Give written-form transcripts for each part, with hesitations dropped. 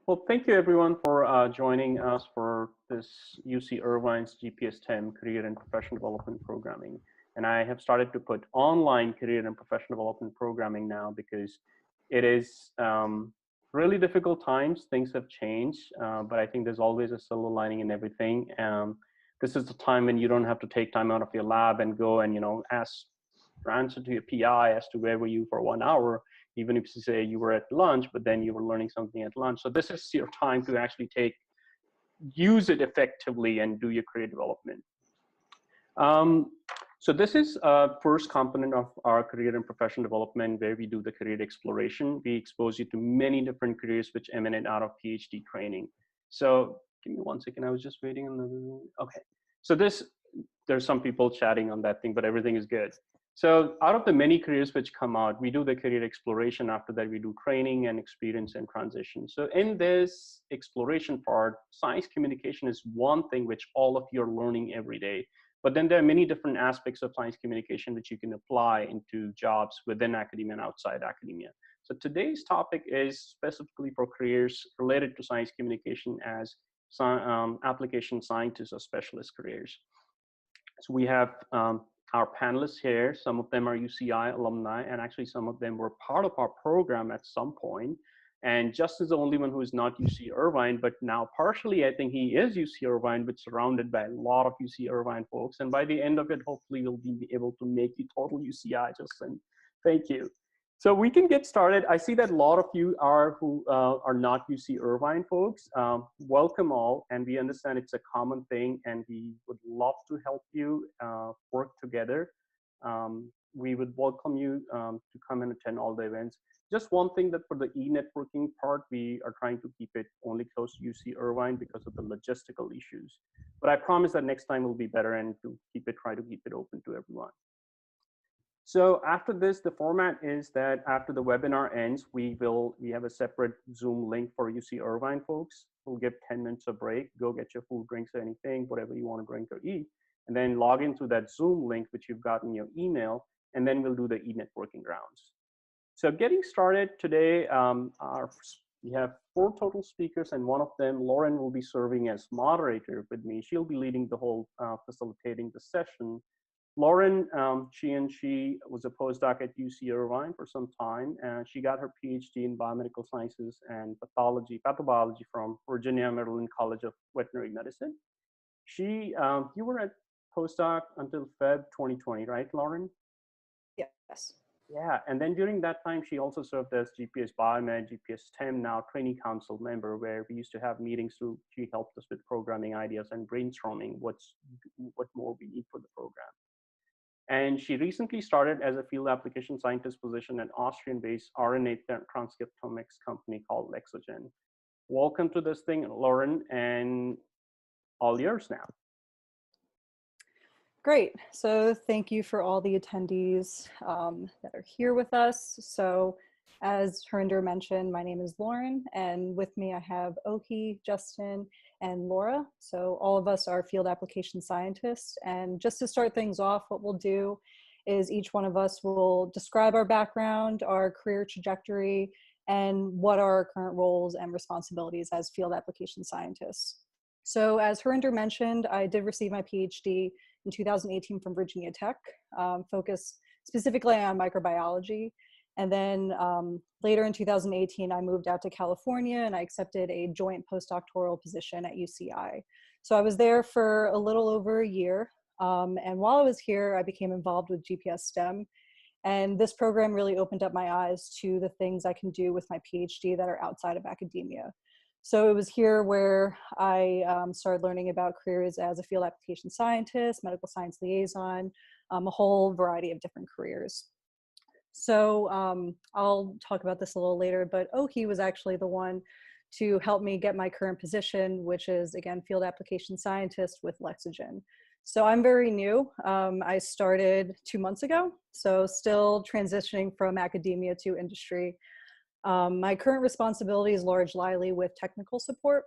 Well, thank you everyone for joining us for this UC Irvine's GPS 10 Career and Professional Development Programming. And I have started to put online career and professional development programming now because it is really difficult times. Things have changed, but I think there's always a silver lining in everything. This is the time when you don't have to take time out of your lab and go and ask or answer to your PI as to where were you for 1 hour, even if you say you were at lunch, but then you were learning something at lunch. So this is your time to actually use it effectively and do your career development. So this is first component of our career and professional development where we do the career exploration. We expose you to many different careers which emanate out of PhD training. So give me 1 second, I was just waiting on the, okay. So there's some people chatting on that thing, but everything is good. So out of the many careers which come out, we do the career exploration. After that, we do training and experience and transition. So in this exploration part, science communication is one thing which all of you are learning every day. But then there are many different aspects of science communication which you can apply into jobs within academia and outside academia. So today's topic is specifically for careers related to science communication as application scientists or specialist careers. So we have our panelists here. Some of them are UCI alumni, and actually some of them were part of our program at some point. And Justin is the only one who is not UC Irvine, but now partially I think he is UC Irvine, but surrounded by a lot of UC Irvine folks. And by the end of it, hopefully we'll be able to make you total UCI, Justin. Thank you. So we can get started. I see that a lot of you who are not UC Irvine folks. Welcome all, and we understand it's a common thing, and we would love to help you work together. We would welcome you to come and attend all the events. Just one thing, that for the e-networking part, we are trying to keep it only close to UC Irvine because of the logistical issues. But I promise that next time will be better, and to try to keep it open to everyone. So after this, the format is that after the webinar ends, we have a separate Zoom link for UC Irvine folks. We'll give 10 minutes of break, go get your food, drinks, or anything, whatever you want to drink or eat, and then log into that Zoom link, which you've got in your email, and then we'll do the e-networking rounds. So getting started today, we have 4 total speakers, and one of them, Lauren, will be serving as moderator with me. She'll be leading the whole facilitating the session. Lauren, she was a postdoc at UC Irvine for some time, and she got her PhD in biomedical sciences and pathobiology from Virginia Maryland College of Veterinary Medicine. You were at postdoc until Feb 2020, right, Lauren? Yes. Yeah, and then during that time, she also served as GPS Biomed, GPS STEM, now Trainee Council member, where we used to have meetings. She helped us with programming ideas and brainstorming what more we need for the program. And she recently started as a field application scientist position at Austrian-based RNA transcriptomics company called Lexogen. Welcome to this thing, Lauren, and all yours now. Great. So thank you for all the attendees that are here with us. So as Harinder mentioned, my name is Lauren, and with me I have Oki, Justin, and Laura. So all of us are field application scientists. And just to start things off, what we'll do is each one of us will describe our background, our career trajectory, and what are our current roles and responsibilities as field application scientists. So as Harinder mentioned, I did receive my PhD in 2018 from Virginia Tech, focused specifically on microbiology. And then later in 2018, I moved out to California and I accepted a joint postdoctoral position at UCI. So I was there for a little over a year. And while I was here, I became involved with GPS STEM. And this program really opened up my eyes to the things I can do with my PhD that are outside of academia. So it was here where I started learning about careers as a field application scientist, medical science liaison, a whole variety of different careers. So I'll talk about this a little later, but Oki was actually the one to help me get my current position, which is, again, field application scientist with Lexogen. So I'm very new. I started 2 months ago, so still transitioning from academia to industry. My current responsibility is largely with technical support.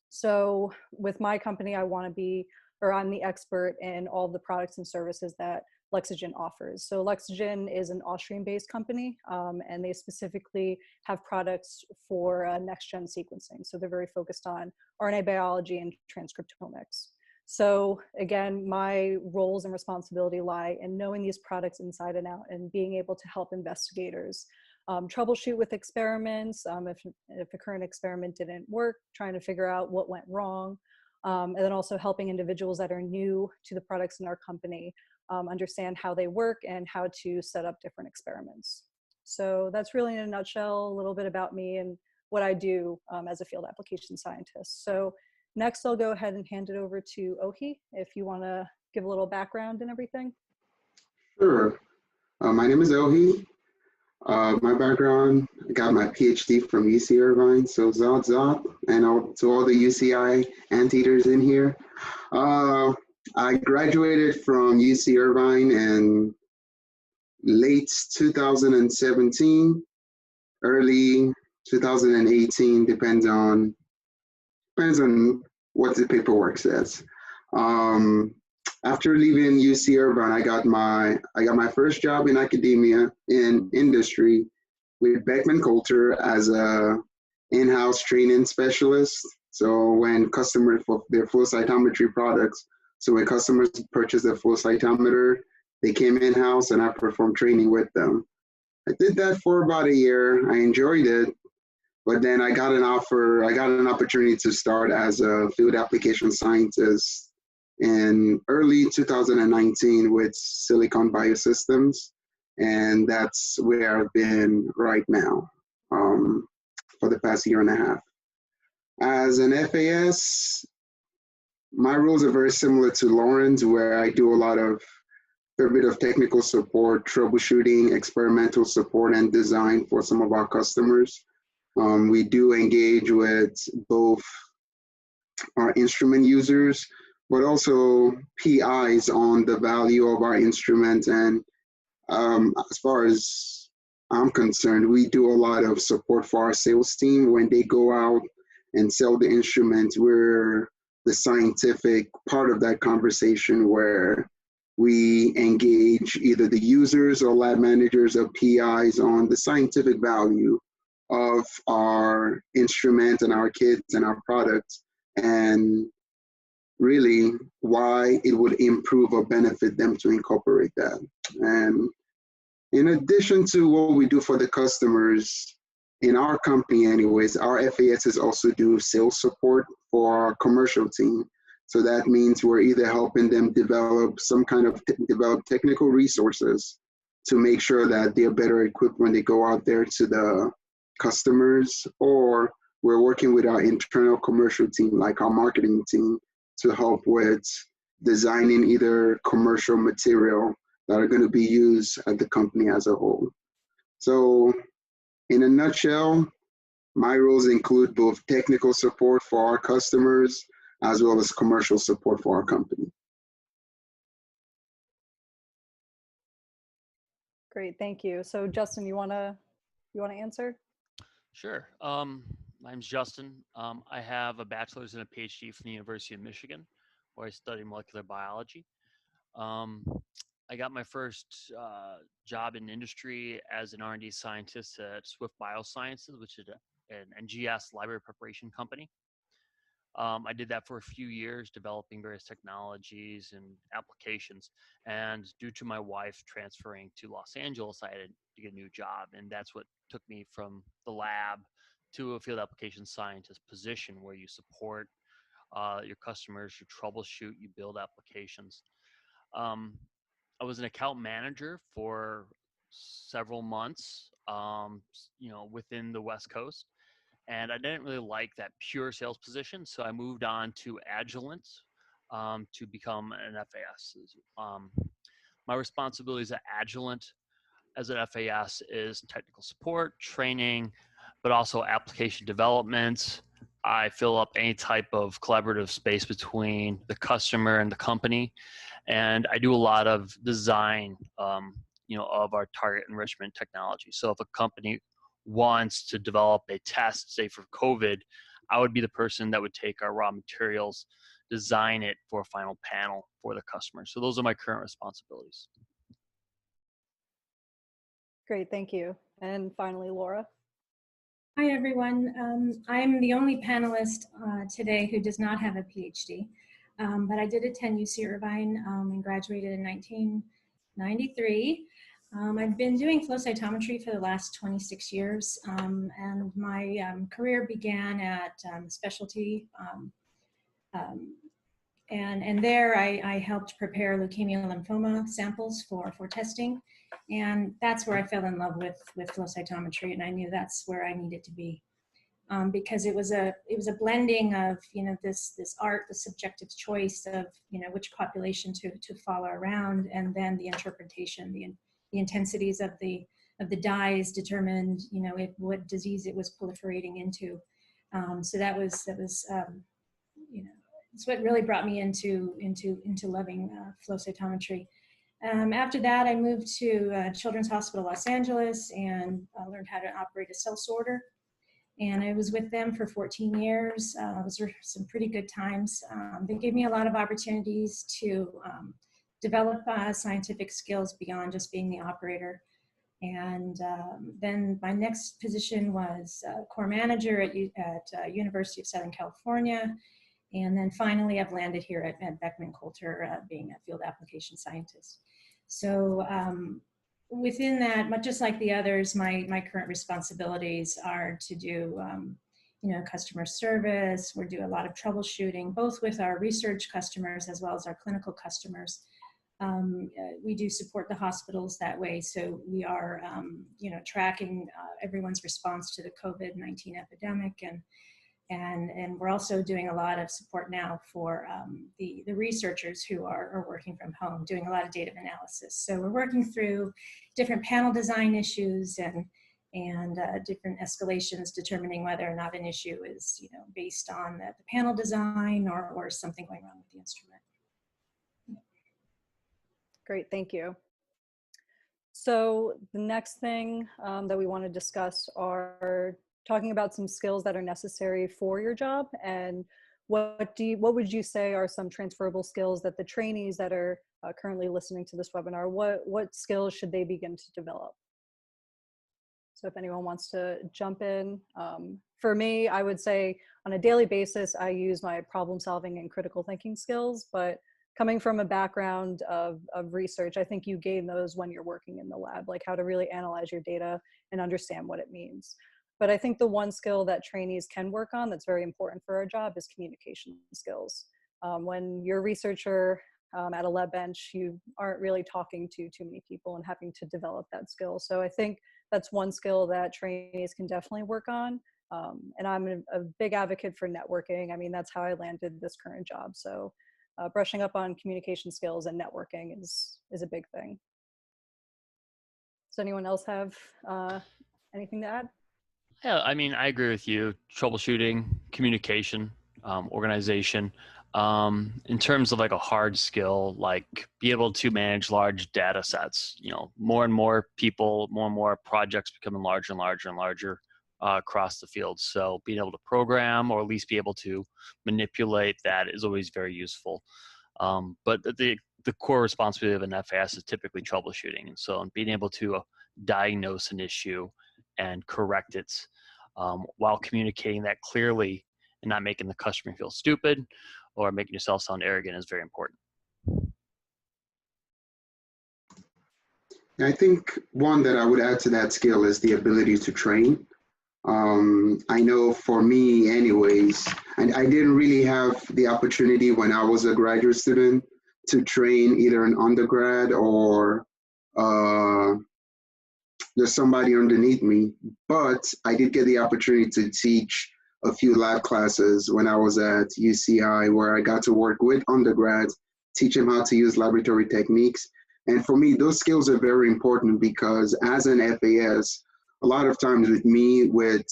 So with my company, I'm the expert in all the products and services that Lexogen offers. So Lexogen is an Austrian-based company, and they specifically have products for next-gen sequencing. So they're very focused on RNA biology and transcriptomics. So again, my roles and responsibility lie in knowing these products inside and out and being able to help investigators troubleshoot with experiments. If a current experiment didn't work, trying to figure out what went wrong. And then also helping individuals that are new to the products in our company understand how they work and how to set up different experiments. So that's really in a nutshell a little bit about me and what I do as a field application scientist. So next I'll go ahead and hand it over to Ohi, if you want to give a little background and everything. Sure. My name is Ohi. My background, I got my PhD from UC Irvine, so Zod, and to all the UCI anteaters in here. I graduated from UC Irvine in late 2017, early 2018, depends on what the paperwork says. After leaving UC Irvine, I got my first job in academia in industry with Beckman Coulter as a in-house training specialist. So when customers for their flow cytometry products, so when customers purchase a flow cytometer, they came in-house and I performed training with them. I did that for about a year. I enjoyed it, but then I got an opportunity to start as a field application scientist in early 2019 with Silicon Biosystems, and that's where I've been right now for the past year and a half. As an FAS, my roles are very similar to Lauren's, where I do a bit of technical support, troubleshooting, experimental support, and design for some of our customers. We do engage with both our instrument users, but also PIs on the value of our instrument. And as far as I'm concerned, we do a lot of support for our sales team when they go out and sell the instruments. We're the scientific part of that conversation where we engage either the users or lab managers or PIs on the scientific value of our instrument and our kits and our products, and really why it would improve or benefit them to incorporate that. And in addition to what we do for the customers, in our company anyways, our FASs also do sales support for our commercial team. So that means we're either helping them develop technical resources to make sure that they're better equipped when they go out there to the customers, or we're working with our internal commercial team, like our marketing team, to help with designing either commercial material that are going to be used at the company as a whole. So in a nutshell, my roles include both technical support for our customers as well as commercial support for our company. Great, thank you. So Justin, you wanna answer? Sure. My name's Justin. I have a bachelor's and a PhD from the University of Michigan, where I study molecular biology. I got my first job in industry as an R&D scientist at Swift Biosciences, which is an NGS library preparation company. I did that for a few years, developing various technologies and applications. And due to my wife transferring to Los Angeles, I had to get a new job. And that's what took me from the lab to a field application scientist position, where you support your customers, you troubleshoot, you build applications. I was an account manager for several months, within the West Coast. And I didn't really like that pure sales position, so I moved on to Agilent to become an FAS. My responsibilities at Agilent as an FAS is technical support, training, but also application development. I fill up any type of collaborative space between the customer and the company, and I do a lot of design, of our target enrichment technology. So if a company wants to develop a test, say for COVID, I would be the person that would take our raw materials, design it for a final panel for the customer. So those are my current responsibilities. Great, thank you. And finally, Laura. Hi, everyone. I'm the only panelist today who does not have a PhD, but I did attend UC Irvine and graduated in 1993. I've been doing flow cytometry for the last 26 years, and my career began at Specialty, and there I helped prepare leukemia and lymphoma samples for testing. And that's where I fell in love with flow cytometry, and I knew that's where I needed to be, because it was a blending of this art, the subjective choice of which population to follow around, and then the interpretation, the intensities of the dyes determined what disease it was proliferating into. So that was it's what really brought me into loving flow cytometry. After that, I moved to Children's Hospital Los Angeles and learned how to operate a cell sorter. And I was with them for 14 years. Those were some pretty good times. They gave me a lot of opportunities to develop scientific skills beyond just being the operator. And then my next position was core manager at University of Southern California. And then finally, I've landed here at Beckman Coulter, being a field application scientist. So within that, just like the others, my current responsibilities are to do customer service. We do a lot of troubleshooting, both with our research customers as well as our clinical customers. We do support the hospitals that way. So we are tracking everyone's response to the COVID-19 epidemic, and we're also doing a lot of support now for the researchers who are working from home, doing a lot of data analysis. So we're working through different panel design issues and different escalations, determining whether or not an issue is based on the panel design or something going wrong with the instrument. Great, thank you. So the next thing that we want to discuss are talking about some skills that are necessary for your job, and what would you say are some transferable skills that the trainees that are currently listening to this webinar, what skills should they begin to develop? So if anyone wants to jump in. For me, I would say on a daily basis, I use my problem solving and critical thinking skills, but coming from a background of research, I think you gain those when you're working in the lab, like how to really analyze your data and understand what it means. But I think the one skill that trainees can work on that's very important for our job is communication skills. When you're a researcher at a lab bench, you aren't really talking to too many people and having to develop that skill. So I think that's one skill that trainees can definitely work on. And I'm a big advocate for networking. I mean, that's how I landed this current job. So brushing up on communication skills and networking is a big thing. Does anyone else have anything to add? Yeah, I mean, I agree with you. Troubleshooting, communication, organization. In terms of like a hard skill, like be able to manage large data sets, more and more people, more and more projects becoming larger and larger and larger across the field. So being able to program or at least be able to manipulate that is always very useful. But the core responsibility of an FAS is typically troubleshooting. And so being able to diagnose an issue and correct it while communicating that clearly and not making the customer feel stupid or making yourself sound arrogant is very important. I think one that I would add to that skill is the ability to train. I know for me anyways, and I didn't really have the opportunity when I was a graduate student to train either an undergrad or there's somebody underneath me, but I did get the opportunity to teach a few lab classes when I was at UCI, where I got to work with undergrads, teach them how to use laboratory techniques. And for me, those skills are very important because as an FAS, a lot of times with me, with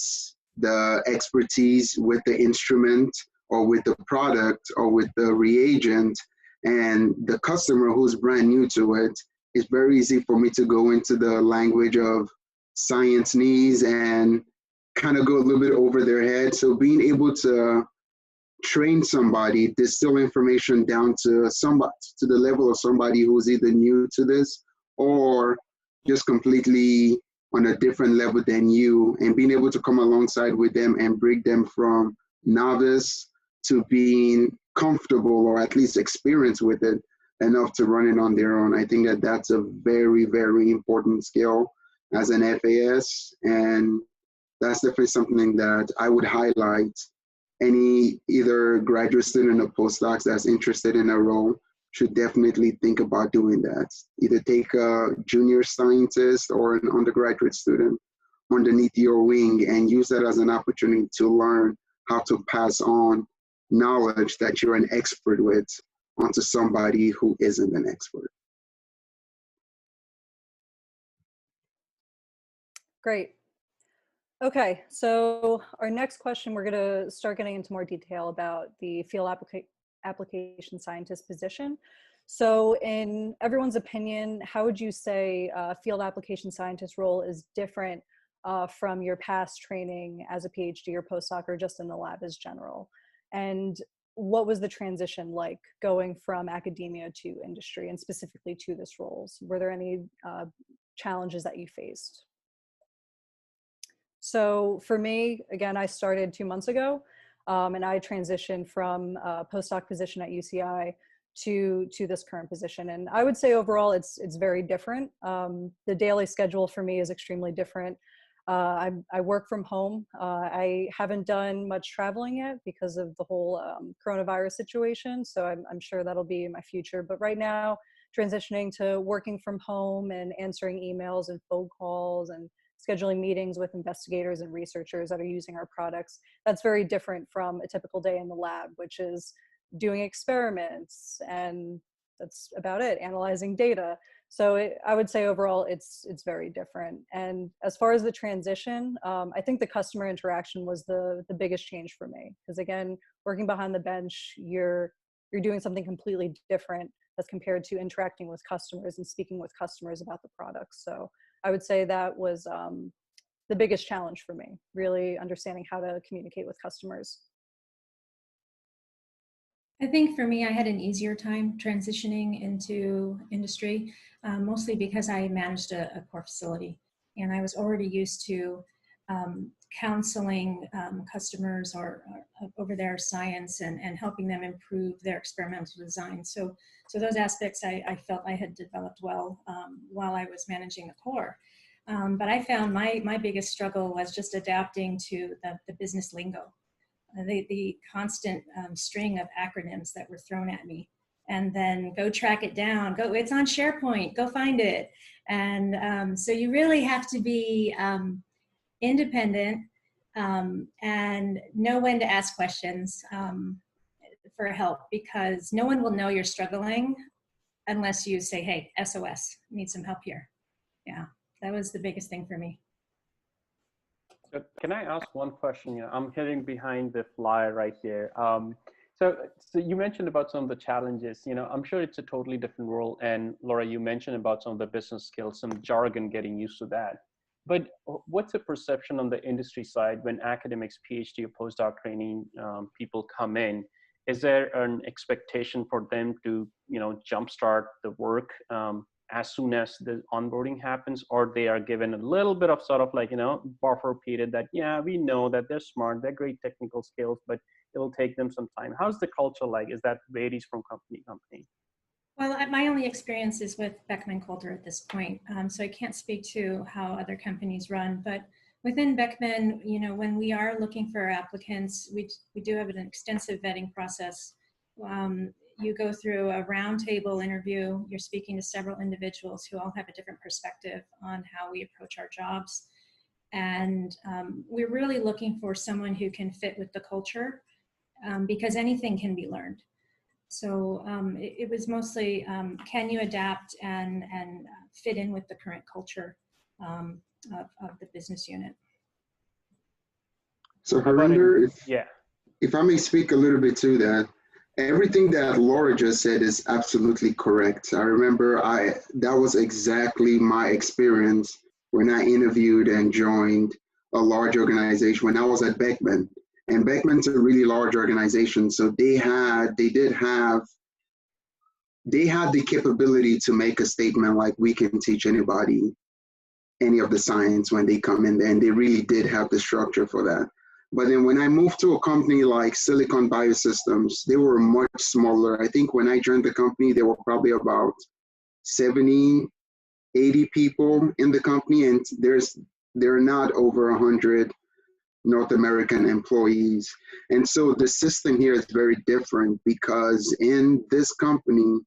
the expertise with the instrument or with the product or with the reagent, and the customer who's brand new to it, it's very easy for me to go into the language of science needs and kind of go a little bit over their head. So being able to train somebody, distill information down to somebody, to the level of somebody who's either new to this or just completely on a different level than you, and being able to come alongside with them and bring them from novice to being comfortable or at least experienced with it enough to run it on their own. I think that that's a very, very important skill as an FAS, and that's definitely something that I would highlight. Any either graduate student or postdocs that's interested in a role should definitely think about doing that. Either take a junior scientist or an undergraduate student underneath your wing and use that as an opportunity to learn how to pass on knowledge that you're an expert with onto somebody who isn't an expert. Great. Okay, so our next question, we're going to start getting into more detail about the field application scientist position. So in everyone's opinion, how would you say field application scientist role is different from your past training as a PhD or postdoc or just in the lab as general? And what was the transition like going from academia to industry and specifically to this roles? Were there any challenges that you faced? So for me, again, I started 2 months ago, and I transitioned from a postdoc position at UCI to this current position. And I would say overall, it's very different. The daily schedule for me is extremely different. I work from home. I haven't done much traveling yet because of the whole coronavirus situation. So I'm sure that'll be in my future. But right now, transitioning to working from home and answering emails and phone calls and scheduling meetings with investigators and researchers that are using our products. That's very different from a typical day in the lab, which is doing experiments, and that's about it, analyzing data. So I would say overall, it's very different. And as far as the transition, I think the customer interaction was the biggest change for me. Because again, working behind the bench, you're doing something completely different as compared to interacting with customers and speaking with customers about the products. So I would say that was the biggest challenge for me, really understanding how to communicate with customers. I think for me, I had an easier time transitioning into industry, mostly because I managed a core facility and I was already used to counseling customers or over their science and helping them improve their experimental design. So those aspects I felt I had developed well while I was managing the core. But I found my biggest struggle was just adapting to the business lingo. The constant string of acronyms that were thrown at me, and then go track it down, it's on SharePoint, go find it. And so you really have to be independent and know when to ask questions for help, because no one will know you're struggling unless you say, hey, SOS, need some help here. Yeah, that was the biggest thing for me. So can I ask one question? You know, I'm hitting behind the fly right here. So you mentioned about some of the challenges. You know, I'm sure it's a totally different role. And Laura, you mentioned about some of the business skills, some jargon, getting used to that. But what's the perception on the industry side when academics, PhD or postdoc training people come in? Is there an expectation for them to, you know, jumpstart the work as soon as the onboarding happens, or they are given a little bit of sort of like, you know, buffer period that, yeah, we know that they're smart, they're great technical skills, but it'll take them some time. How's the culture like? Is that varies from company to company? Well, my only experience is with Beckman Coulter at this point, so I can't speak to how other companies run. But within Beckman, you know, when we are looking for applicants, we do have an extensive vetting process. You go through a roundtable interview. You're speaking to several individuals who all have a different perspective on how we approach our jobs, and we're really looking for someone who can fit with the culture, because anything can be learned. So it was mostly, can you adapt and fit in with the current culture of the business unit? So Harinder, yeah, if I may speak a little bit to that, everything that Laura just said is absolutely correct. I remember that was exactly my experience when I interviewed and joined a large organization when I was at Beckman. And Beckman's a really large organization, so they had the capability to make a statement like, we can teach anybody any of the science when they come in there, and they really did have the structure for that. But then when I moved to a company like Silicon Biosystems, they were much smaller. I think when I joined the company, there were probably about 70, 80 people in the company, and there are not over 100 North American employees. And so the system here is very different, because in this company,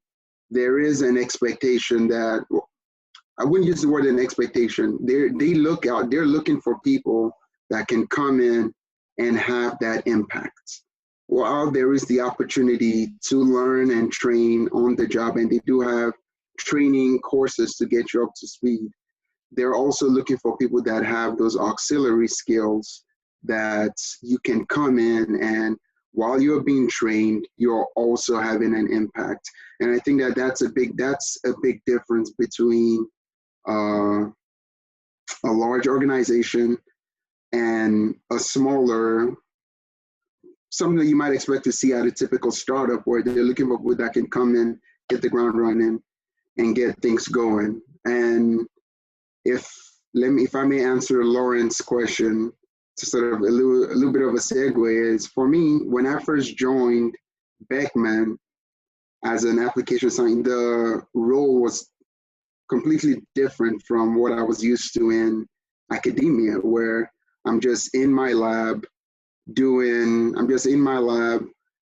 there is an expectation that, I wouldn't use the word an expectation. They're looking for people that can come in and have that impact. While there is the opportunity to learn and train on the job, and they do have training courses to get you up to speed, they're also looking for people that have those auxiliary skills that you can come in, and while you're being trained, you're also having an impact. And I think that that's a big difference between a large organization and a smaller, something that you might expect to see at a typical startup, where they're looking for people that can come in, hit the ground running, and get things going. And if I may answer Lauren's question, to sort of a little bit of a segue, is for me, when I first joined Beckman as an application scientist, the role was completely different from what I was used to in academia, where I'm just in my lab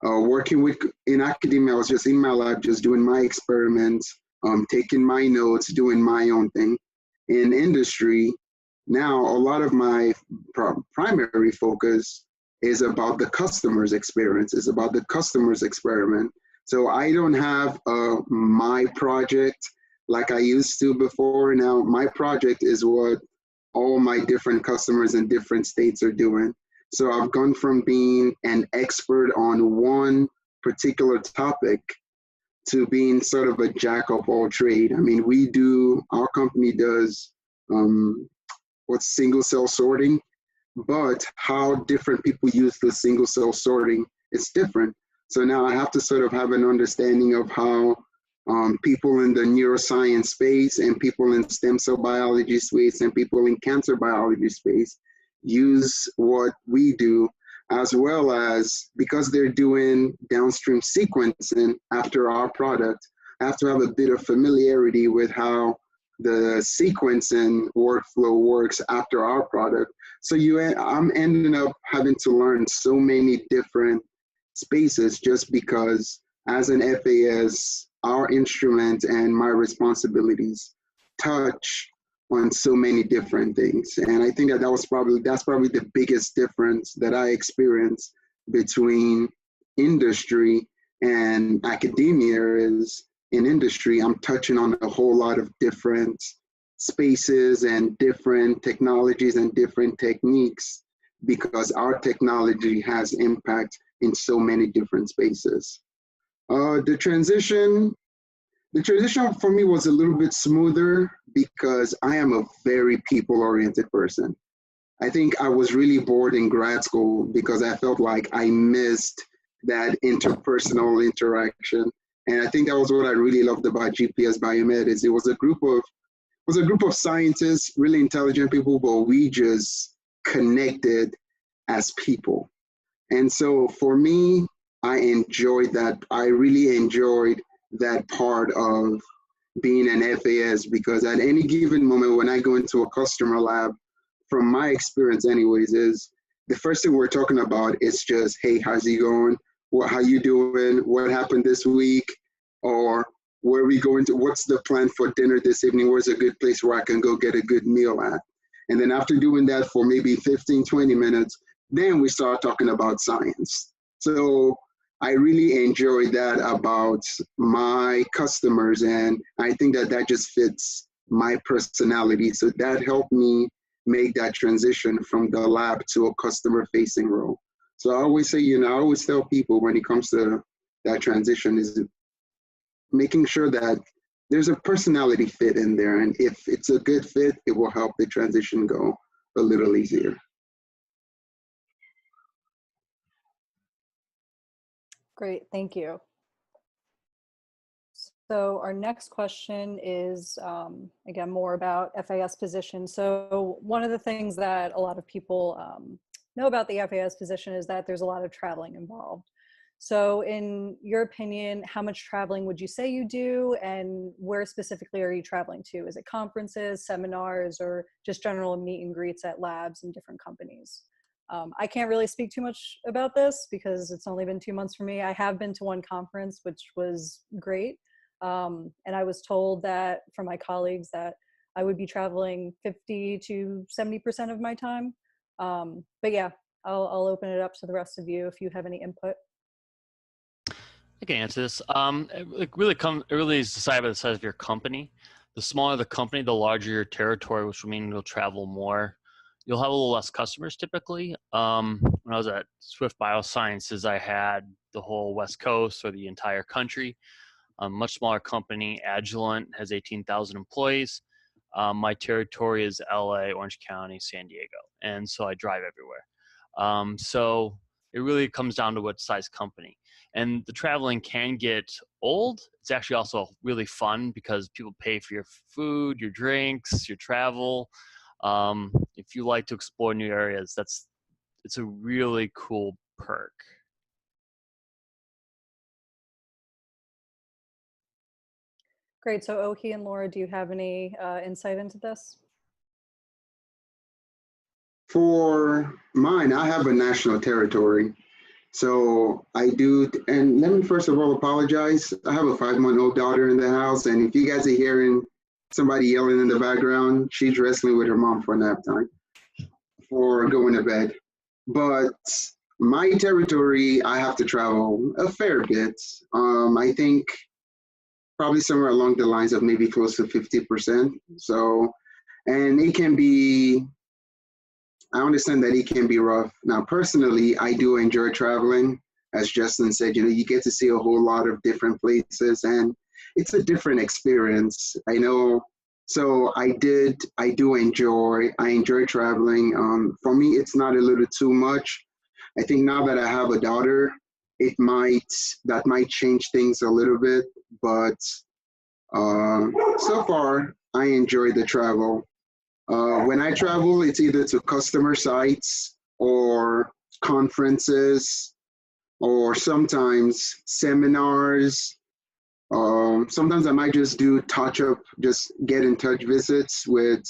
working with, in academia, I was just in my lab, just doing my experiments, taking my notes, doing my own thing. In industry, now a lot of my primary focus is about the customer's experience, is about the customer's experiment. So I don't have my project like I used to before. Now my project is what all my different customers in different states are doing. So I've gone from being an expert on one particular topic to being sort of a jack of all trade. I mean, our company does what's single cell sorting, but how different people use the single cell sorting, it's different. So now I have to sort of have an understanding of how people in the neuroscience space and people in stem cell biology space and people in cancer biology space use what we do, as well as, because they're doing downstream sequencing after our product, I have to have a bit of familiarity with how the sequencing workflow works after our product. So I'm ending up having to learn so many different spaces, just because as an FAS, our instrument and my responsibilities touch on so many different things. And I think that's probably the biggest difference that I experienced between industry and academia. Is in industry, I'm touching on a whole lot of different spaces and different technologies and different techniques, because our technology has impact in so many different spaces. The transition for me was a little bit smoother, because I am a very people-oriented person. I think I was really bored in grad school because I felt like I missed that interpersonal interaction. And I think that was what I really loved about GPS Biomed, is it was a group of scientists, really intelligent people, but we just connected as people. And so for me, I enjoyed that. I really enjoyed that part of being an FAS, because at any given moment when I go into a customer lab, from my experience anyways, is the first thing we're talking about is just, hey, how's it going? How you doing? What happened this week? Or where are we going to? What's the plan for dinner this evening? Where's a good place where I can go get a good meal at? And then after doing that for maybe 15, 20 minutes, then we start talking about science. So I really enjoy that about my customers, and I think that just fits my personality. So that helped me make that transition from the lab to a customer-facing role. So I always say, I always tell people when it comes to that transition, is making sure that there's a personality fit in there. And if it's a good fit, it will help the transition go a little easier. Great, thank you. So our next question is, again, more about FAS position. So one of the things that a lot of people know about the FAS position is that there's a lot of traveling involved. So in your opinion, how much traveling would you say you do, and where specifically are you traveling to? Is it conferences, seminars, or just general meet and greets at labs and different companies? I can't really speak too much about this because it's only been 2 months for me. I have been to one conference, which was great. And I was told that from my colleagues that I would be traveling 50 to 70% of my time. But yeah, I'll open it up to the rest of you if you have any input. I can answer this. It really is decided by the size of your company. The smaller the company, the larger your territory, which will mean you'll travel more. You'll have a little less customers typically. When I was at Swift Biosciences, I had the whole West Coast or the entire country. A much smaller company, Agilent, has 18,000 employees. My territory is LA, Orange County, San Diego, and so I drive everywhere. So it really comes down to what size company. And the traveling can get old. It's actually also really fun because people pay for your food, your drinks, your travel. If you like to explore new areas, it's a really cool perk. Great. So Oki and Laura, do you have any insight into this? For mine, I have a national territory. So I do, and let me first of all apologize. I have a 5-month-old daughter in the house, and if you guys are hearing somebody yelling in the background, she's wrestling with her mom for nap time, for going to bed. But my territory, I have to travel a fair bit. I think probably somewhere along the lines of maybe close to 50%. So, and it can be, I understand that it can be rough. Now, personally, I do enjoy traveling. As Justin said, you get to see a whole lot of different places, and it's a different experience. I know. So I enjoy traveling. For me, it's not a little too much. I think now that I have a daughter, that might change things a little bit, but so far, I enjoy the travel. When I travel, it's either to customer sites or conferences or sometimes seminars. Sometimes I might just do just get in touch visits with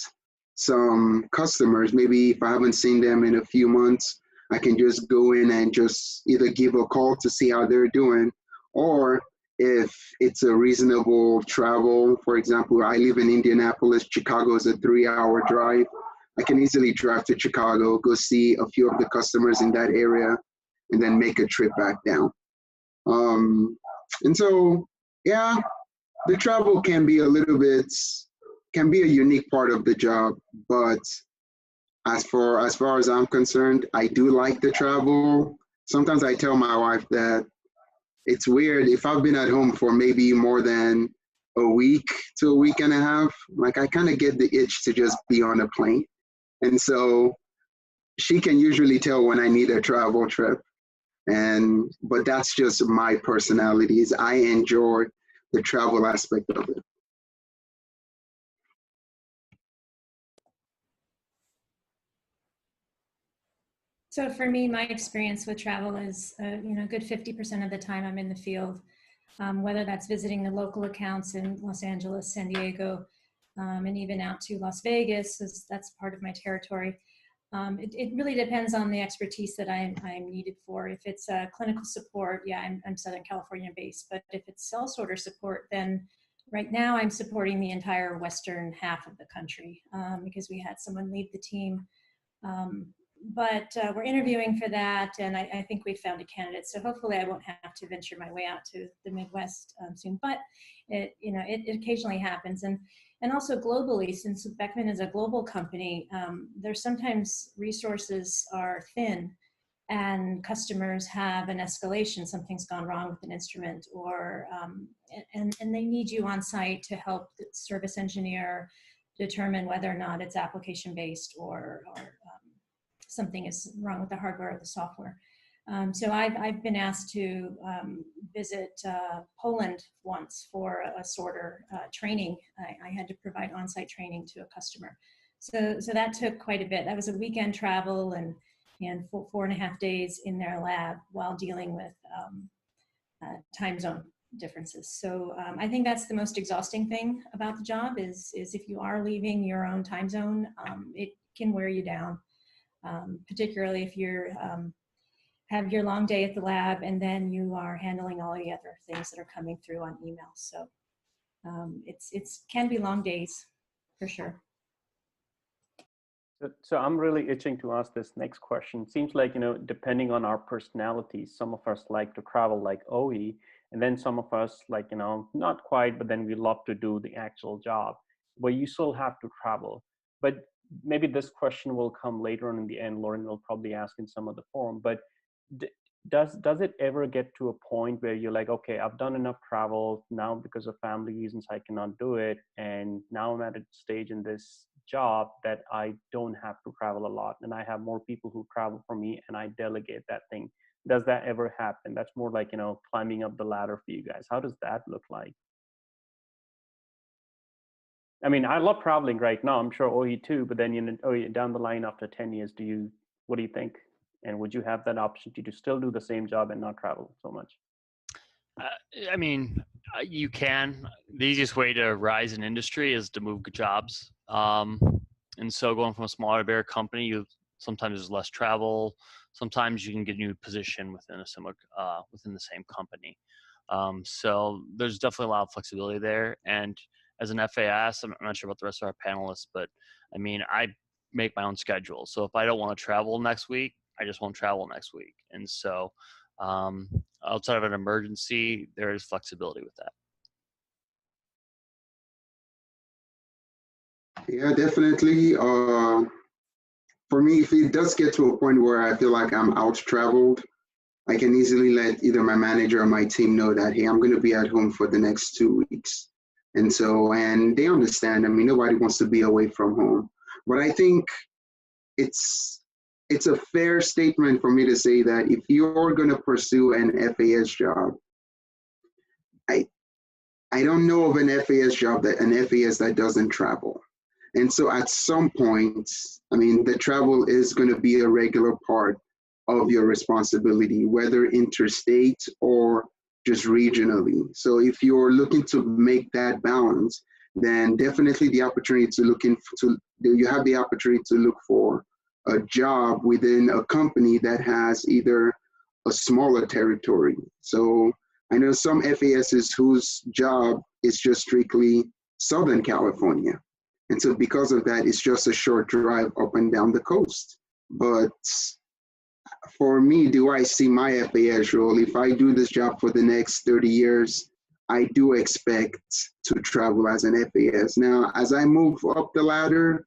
some customers. Maybe if I haven't seen them in a few months, I can just go in and just either give a call to see how they're doing, or if it's a reasonable travel. For example, I live in Indianapolis. Chicago is a 3-hour drive. I can easily drive to Chicago, go see a few of the customers in that area, and then make a trip back down. And so, yeah, the travel can be a unique part of the job, but as far as I'm concerned, I do like the travel. Sometimes I tell my wife that it's weird if I've been at home for maybe more than a week to a week and a half, like I kind of get the itch to just be on a plane. And so she can usually tell when I need a travel trip. But that's just my personality. Is I enjoy the travel aspect of it. So for me, my experience with travel is, a good 50% of the time I'm in the field, whether that's visiting the local accounts in Los Angeles, San Diego, and even out to Las Vegas, as that's part of my territory. It really depends on the expertise that I'm needed for. If it's clinical support, yeah, I'm Southern California based, but if it's cell sorter support, then right now I'm supporting the entire western half of the country because we had someone leave the team. But we're interviewing for that, and I think we found a candidate. So hopefully I won't have to venture my way out to the Midwest soon. But it occasionally happens, and also globally, since Beckman is a global company, there's sometimes resources are thin, and customers have an escalation. Something's gone wrong with an instrument, or and they need you on site to help the service engineer determine whether or not it's application based or something is wrong with the hardware or the software. So I've been asked to visit Poland once for a sorter training. I had to provide on-site training to a customer. So that took quite a bit. That was a weekend travel and 4.5 days in their lab while dealing with time zone differences. So I think that's the most exhausting thing about the job is if you are leaving your own time zone, it can wear you down, particularly if you're have your long day at the lab and then you are handling all the other things that are coming through on email. So it's can be long days for sure. So I'm really itching to ask this next question. Seems like, depending on our personalities, some of us like to travel like OE, and then some of us like, not quite, but then we love to do the actual job where you still have to travel. But maybe this question will come later on in the end. Lauren will probably ask in some of the forum, but does it ever get to a point where you're like, okay, I've done enough travel now because of family reasons, I cannot do it. And now I'm at a stage in this job that I don't have to travel a lot and I have more people who travel for me and I delegate that thing. Does that ever happen? That's more like, climbing up the ladder for you guys. How does that look like? I mean, I love traveling right now. I'm sure OE too, but then, down the line after 10 years, what do you think? And would you have that opportunity to still do the same job and not travel so much? I mean, you can. The easiest way to rise in industry is to move jobs. And so going from a smaller to bigger company, sometimes there's less travel. Sometimes you can get a new position within a similar, within the same company. So there's definitely a lot of flexibility there. And as an FAS, I'm not sure about the rest of our panelists, but I mean, I make my own schedule. So if I don't want to travel next week, I just won't travel next week. And so outside of an emergency, there is flexibility with that. Yeah, definitely. For me, if it does get to a point where I feel like I'm out traveled, I can easily let either my manager or my team know that, hey, I'm going to be at home for the next 2 weeks. And they understand. I mean, nobody wants to be away from home. But I think it's a fair statement for me to say that if you're going to pursue an FAS job, I don't know of an FAS that doesn't travel. And so at some point, I mean, the travel is going to be a regular part of your responsibility, whether interstate or just regionally. So if you're looking to make that balance, then definitely you have the opportunity to look for a job within a company that has either a smaller territory. So I know some FASs whose job is just strictly Southern California. And so because of that, it's just a short drive up and down the coast. But for me, do I see my FAS role? If I do this job for the next 30 years, I do expect to travel as an FAS. Now, as I move up the ladder,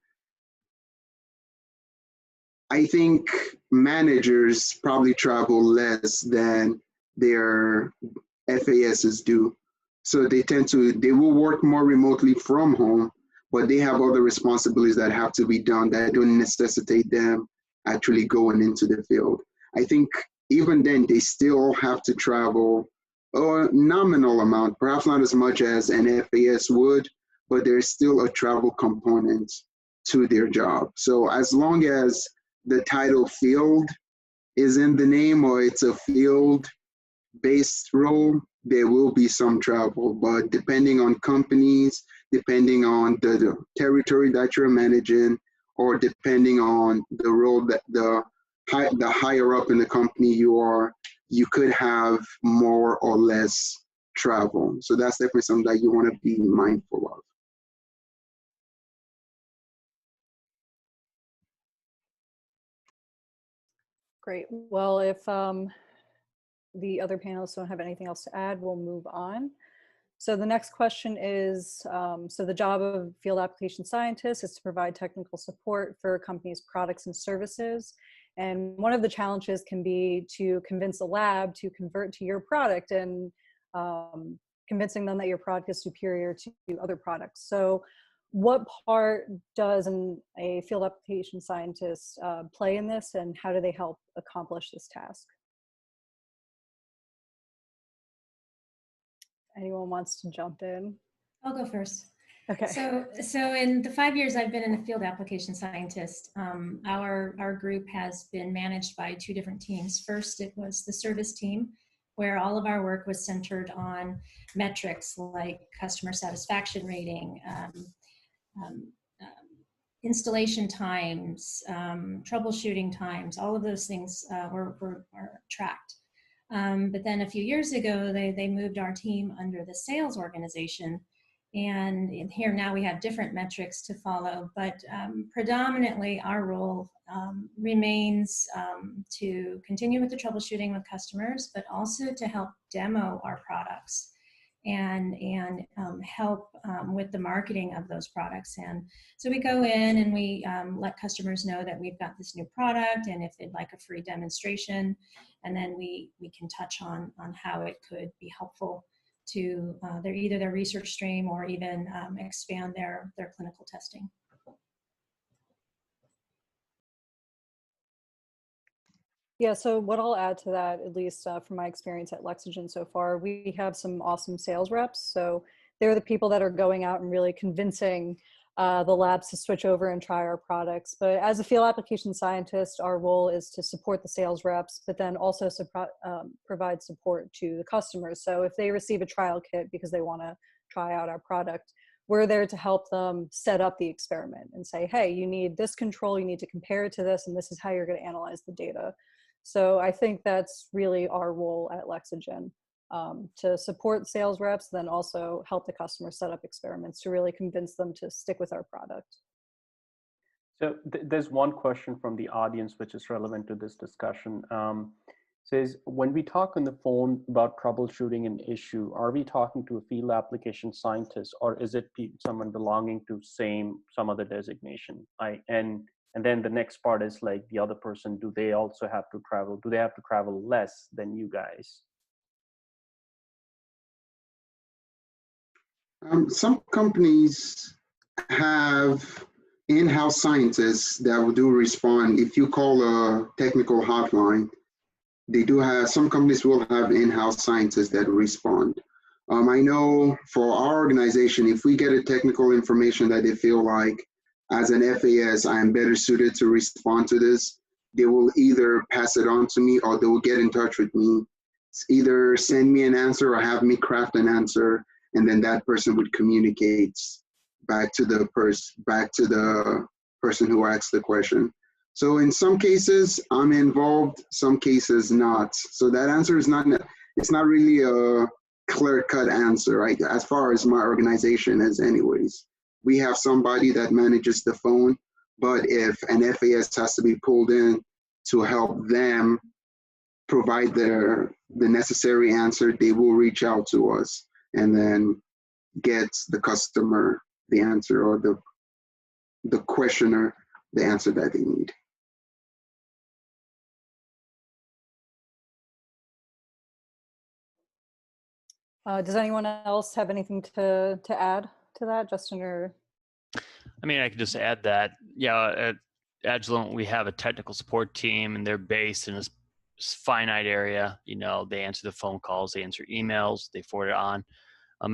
I think managers probably travel less than their FASs do. So they will work more remotely from home, but they have other responsibilities that have to be done that don't necessitate them actually going into the field. I think even then they still have to travel a nominal amount, perhaps not as much as an FAS would, but there's still a travel component to their job. So as long as the title field is in the name or it's a field-based role, there will be some travel, but depending on companies, depending on the territory that you're managing, or depending on the role that the higher up in the company you are, you could have more or less travel. So that's definitely something that you want to be mindful of. Great. Well, if the other panelists don't have anything else to add, we'll move on. So the next question is, so the job of field application scientist is to provide technical support for a company's products and services. And one of the challenges can be to convince a lab to convert to your product and convincing them that your product is superior to other products. So what part does a field application scientist play in this, and how do they help accomplish this task? anyone wants to jump in. I'll go first. Okay. So in the 5 years I've been a field application scientist, our group has been managed by two different teams. First, it was the service team, where all of our work was centered on metrics like customer satisfaction rating, installation times, troubleshooting times, all of those things were tracked. But then a few years ago, they moved our team under the sales organization. And here now we have different metrics to follow, but predominantly our role remains to continue with the troubleshooting with customers, but also to help demo our products and help with the marketing of those products. And so we go in and we let customers know that we've got this new product and if they'd like a free demonstration, and then we can touch on how it could be helpful to either their research stream or even expand their clinical testing. Yeah, so what I'll add to that, at least from my experience at Lexagen so far, we have some awesome sales reps. So they're the people that are going out and really convincing the labs to switch over and try our products. But as a field application scientist, our role is to support the sales reps, but then also provide support to the customers. So if they receive a trial kit because they want to try out our product, we're there to help them set up the experiment and say, hey, you need this control, you need to compare it to this, and this is how you're going to analyze the data. So I think that's really our role at Lexagen. To support sales reps, then also help the customer set up experiments to really convince them to stick with our product. So there's one question from the audience which is relevant to this discussion. Says, when we talk on the phone about troubleshooting an issue, are we talking to a field application scientist, or is it someone belonging to some other designation? And then the next part is like the other person, do they also have to travel? Do they have to travel less than you guys? Some companies have in-house scientists that will do respond. If you call a technical hotline, they do have, some companies will have in-house scientists that respond. I know for our organization, if we get a technical information that they feel like, as an FAS, I am better suited to respond to this, they will either pass it on to me or they will get in touch with me. It's either send me an answer or have me craft an answer, and then that person would communicate back to the person who asked the question. So in some cases, I'm involved, some cases not. So that answer is it's not really a clear-cut answer, right? As far as my organization is anyways. We have somebody that manages the phone, but if an FAS has to be pulled in to help them provide the necessary answer, they will reach out to us and then get the customer the answer, or the questioner the answer that they need. Does anyone else have anything to add to that, Justin? Or I mean, I could just add that, yeah, at Agilent, we have a technical support team, and they're based in this finite area. You know, they answer the phone calls, they answer emails, they forward it on.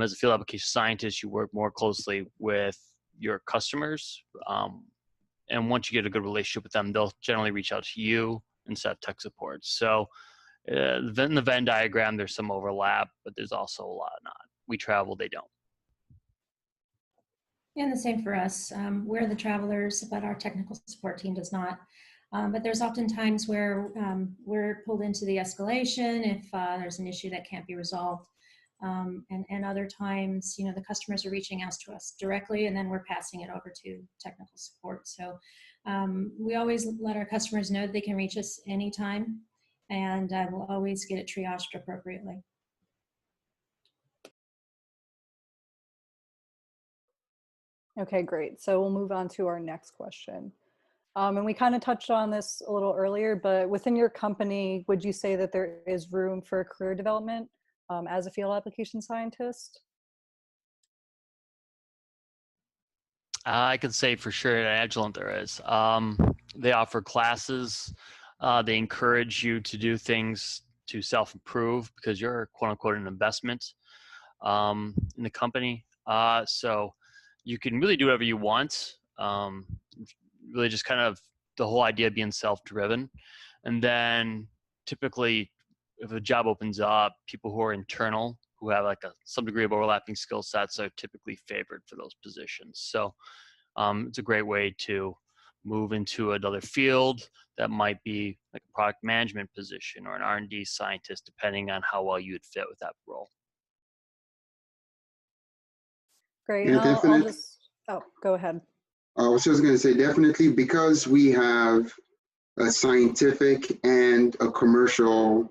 As a field application scientist, you work more closely with your customers. And once you get a good relationship with them, they'll generally reach out to you and set up tech support. So in the Venn diagram, there's some overlap, but there's also a lot not. We travel, they don't. And the same for us. We're the travelers, but our technical support team does not. But there's often times where we're pulled into the escalation if there's an issue that can't be resolved. And other times, you know, the customers are reaching out to us directly, and then we're passing it over to technical support. So we always let our customers know that they can reach us anytime, and we'll always get it triaged appropriately. okay, great. So we'll move on to our next question. And we kind of touched on this a little earlier, but within your company, would you say that there is room for career development as a field application scientist? I can say for sure at Agilent there is. They offer classes. They encourage you to do things to self-improve because you're quote unquote an investment. in the company. So you can really do whatever you want. Really just kind of the whole idea being self-driven. And then typically if a job opens up, people who are internal, who have like some degree of overlapping skill sets are typically favored for those positions. So it's a great way to move into another field that might be like a product management position or an R&D scientist, depending on how well you'd fit with that role. Great. Yeah, And I'll definitely. just, oh, go ahead. I was just going to say, definitely, because we have a scientific and a commercial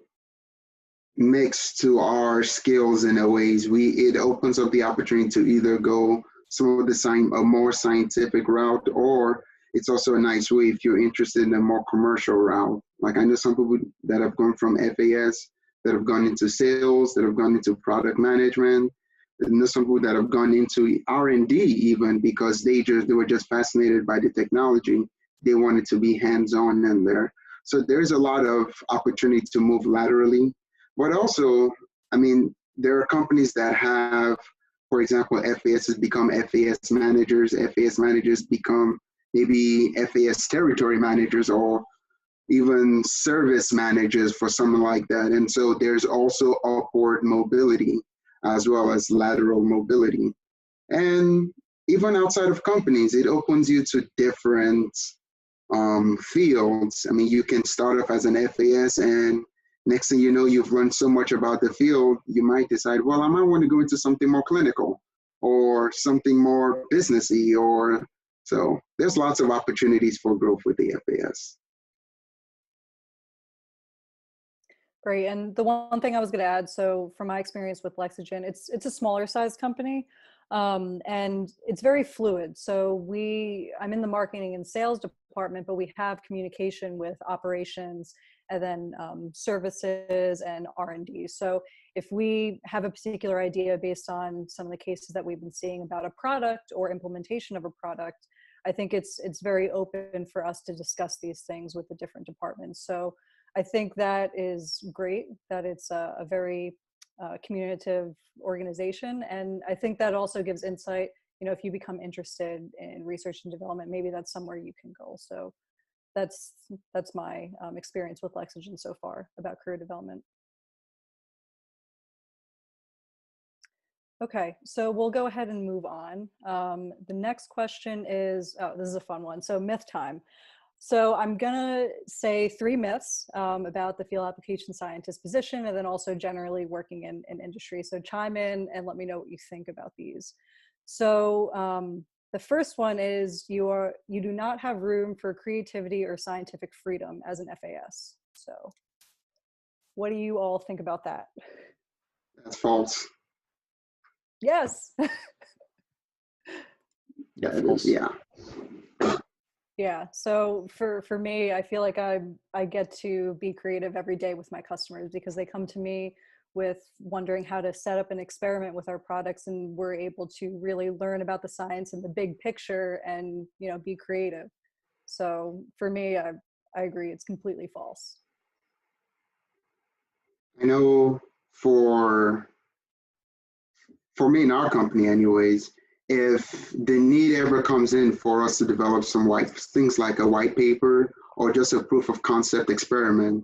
mix to our skills in a ways, it opens up the opportunity to either go some of a more scientific route, or it's also a nice way if you're interested in a more commercial route. Like I know some people that have gone from FAS, that have gone into sales, that have gone into product management. I know some people that have gone into R&D even because they were just fascinated by the technology. They wanted to be hands-on in there. So there's a lot of opportunity to move laterally. But also, I mean, there are companies that have, for example, FAS has become FAS managers. FAS managers become maybe FAS territory managers or even service managers for something like that. And so there's also upward mobility as well as lateral mobility. And even outside of companies, it opens you to different fields. I mean, you can start off as an FAS, and next thing you know, you've learned so much about the field, you might decide, well, I might want to go into something more clinical or something more businessy, or so there's lots of opportunities for growth with the FAS. Great. And the one thing I was going to add, so from my experience with Lexagen, it's a smaller size company, and it's very fluid. So I'm in the marketing and sales department, but we have communication with operations and then services and R&D. So if we have a particular idea based on some of the cases that we've been seeing about a product or implementation of a product, I think it's very open for us to discuss these things with the different departments. So I think that is great, that it's a very communicative organization. And I think that also gives insight, you know, if you become interested in research and development, maybe that's somewhere you can go. So that's my experience with Lexagen so far about career development. Okay, so we'll go ahead and move on. The next question is, oh, this is a fun one. So myth time. So I'm gonna say 3 myths about the field application scientist position, and then also generally working in industry. So chime in and let me know what you think about these. So the first one is you do not have room for creativity or scientific freedom as an FAS. So what do you all think about that? That's false. Yes. Yeah. Yeah. So for me, I feel like I get to be creative every day with my customers because they come to me with wondering how to set up an experiment with our products, and we're able to really learn about the science and the big picture and, you know, be creative. So for me, I agree, it's completely false. I know for me in our company anyways, if the need ever comes in for us to develop some things like a white paper or just a proof of concept experiment,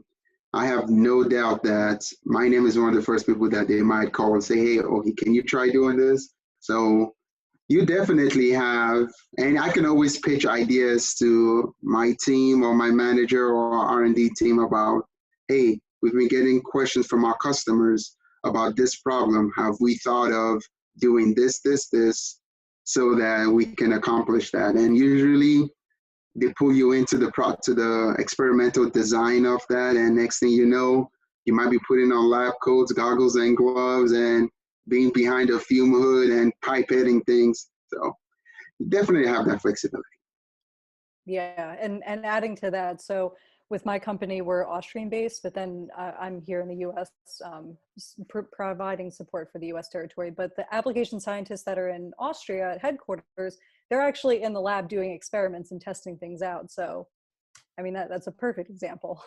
I have no doubt that my name is one of the first people that they might call and say, hey, okay, can you try doing this? So you definitely have, and I can always pitch ideas to my team or my manager or our R&D team about, hey, we've been getting questions from our customers about this problem. Have we thought of doing this, so that we can accomplish that? And usually they pull you into the experimental design of that, and next thing you know, you might be putting on lab coats, goggles, and gloves, and being behind a fume hood and pipetting things. So you definitely have that flexibility. Yeah, and adding to that, so with my company, we're Austrian based, but then I'm here in the US providing support for the US territory. But the application scientists that are in Austria at headquarters, they're actually in the lab doing experiments and testing things out. So, I mean, that's a perfect example.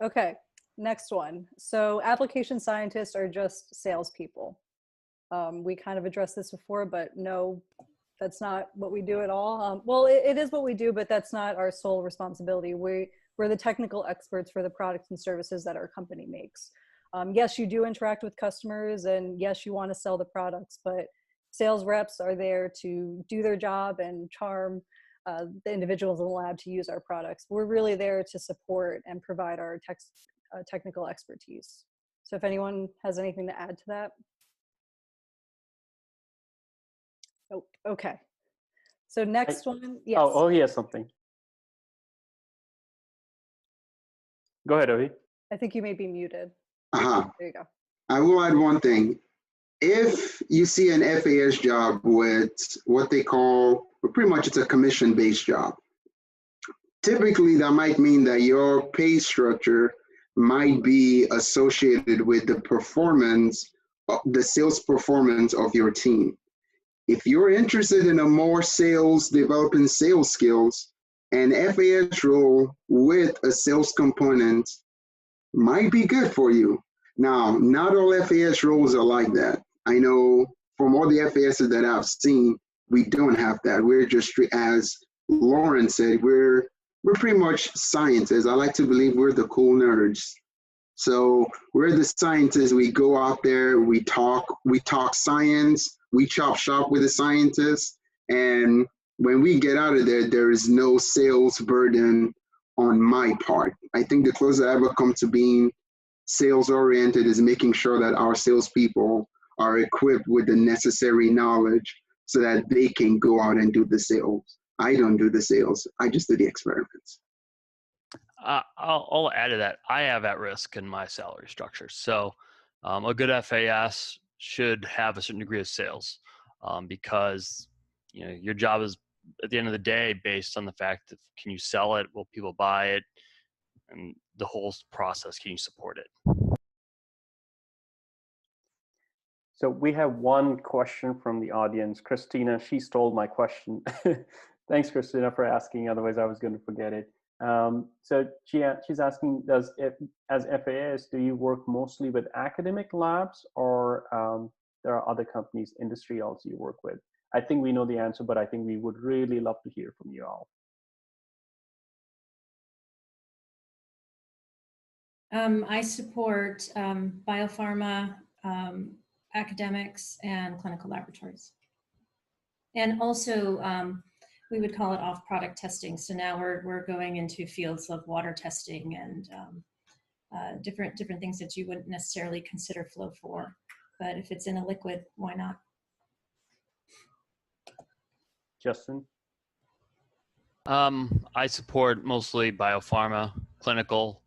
Okay, next one. So application scientists are just salespeople. We kind of addressed this before, but no, that's not what we do at all. Well, it is what we do, but that's not our sole responsibility. We're the technical experts for the products and services that our company makes. Yes, you do interact with customers, and yes, you want to sell the products, but sales reps are there to do their job and charm the individuals in the lab to use our products. We're really there to support and provide our technical expertise. So if anyone has anything to add to that. Oh, okay. So next one, yes. Oh, he has something. Go ahead, Ovi. I think you may be muted. Uh-huh. There you go. I will add one thing. If you see an FAS job with what they call, pretty much it's a commission-based job, typically that might mean that your pay structure might be associated with the performance, the sales performance of your team. If you're interested in a more developing sales skills, an FAS role with a sales component might be good for you. Now, not all FAS roles are like that. I know from all the FASs that I've seen, we don't have that. We're just, as Lauren said, we're pretty much scientists. I like to believe we're the cool nerds. So we're the scientists. We go out there, we talk science, we chop shop with the scientists, and when we get out of there, there is no sales burden on my part. I think the closest I ever come to being sales oriented is making sure that our salespeople are equipped with the necessary knowledge so that they can go out and do the sales. I don't do the sales. I just do the experiments. I'll add to that. I have at risk in my salary structure. So a good FAS should have a certain degree of sales because your job is at the end of the day based on the fact that can you sell it, will people buy it, and the whole process, can you support it? So we have one question from the audience. Christina, she stole my question. Thanks, Christina, for asking. Otherwise, I was going to forget it. So she's asking, as FAS, do you work mostly with academic labs, or there are other companies, industry also you work with? I think we know the answer, but I think we would really love to hear from you all. I support biopharma, academics, and clinical laboratories. And also, we would call it off-product testing. So now we're going into fields of water testing and different things that you wouldn't necessarily consider flow for. But if it's in a liquid, why not? Justin? I support mostly biopharma, clinical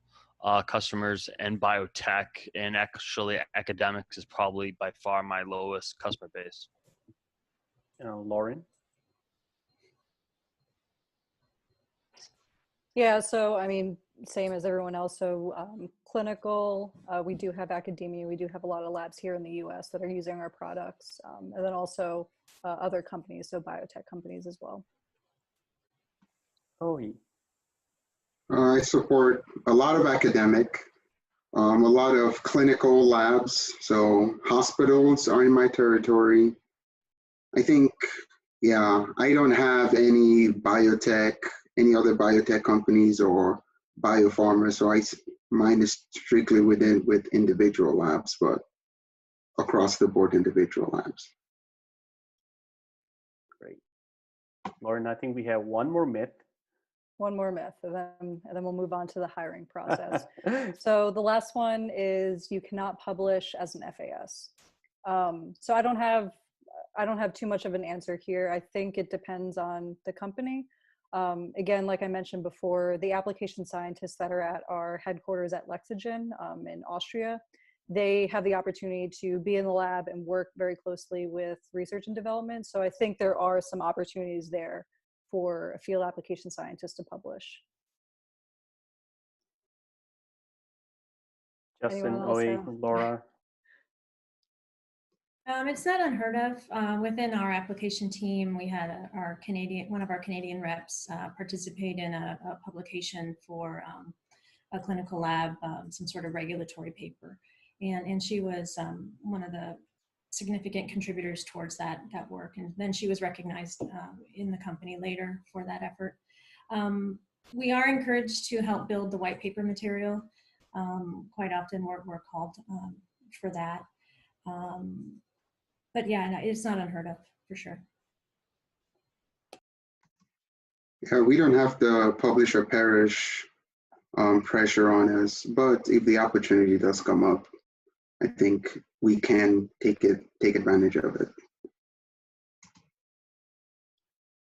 customers, and biotech, and actually academics is probably by far my lowest customer base. Lauren? Yeah, so I mean, same as everyone else. So clinical, we do have academia. We do have a lot of labs here in the US that are using our products. And then also other companies, so biotech companies as well. I support a lot of academic, a lot of clinical labs. So hospitals are in my territory. I think, yeah, I don't have any other biotech companies or biopharma. So mine is strictly with individual labs, but across the board individual labs. Great. Lauren, I think we have one more myth. One more myth, and then we'll move on to the hiring process. So the last one is you cannot publish as an FAS. So I don't have too much of an answer here. I think it depends on the company. Again, like I mentioned before, the application scientists that are at our headquarters at Lexingen in Austria, they have the opportunity to be in the lab and work very closely with research and development. So I think there are some opportunities there for a field application scientist to publish. Justin, Ovi, Laura? It's not unheard of. Within our application team, we had one of our Canadian reps participate in a publication for a clinical lab, some sort of regulatory paper. And she was one of the significant contributors towards that work. And then she was recognized in the company later for that effort. We are encouraged to help build the white paper material. Quite often we're called for that. But yeah, no, it's not unheard of, for sure. Yeah, we don't have to publish or perish pressure on us, but if the opportunity does come up, I think we can take advantage of it.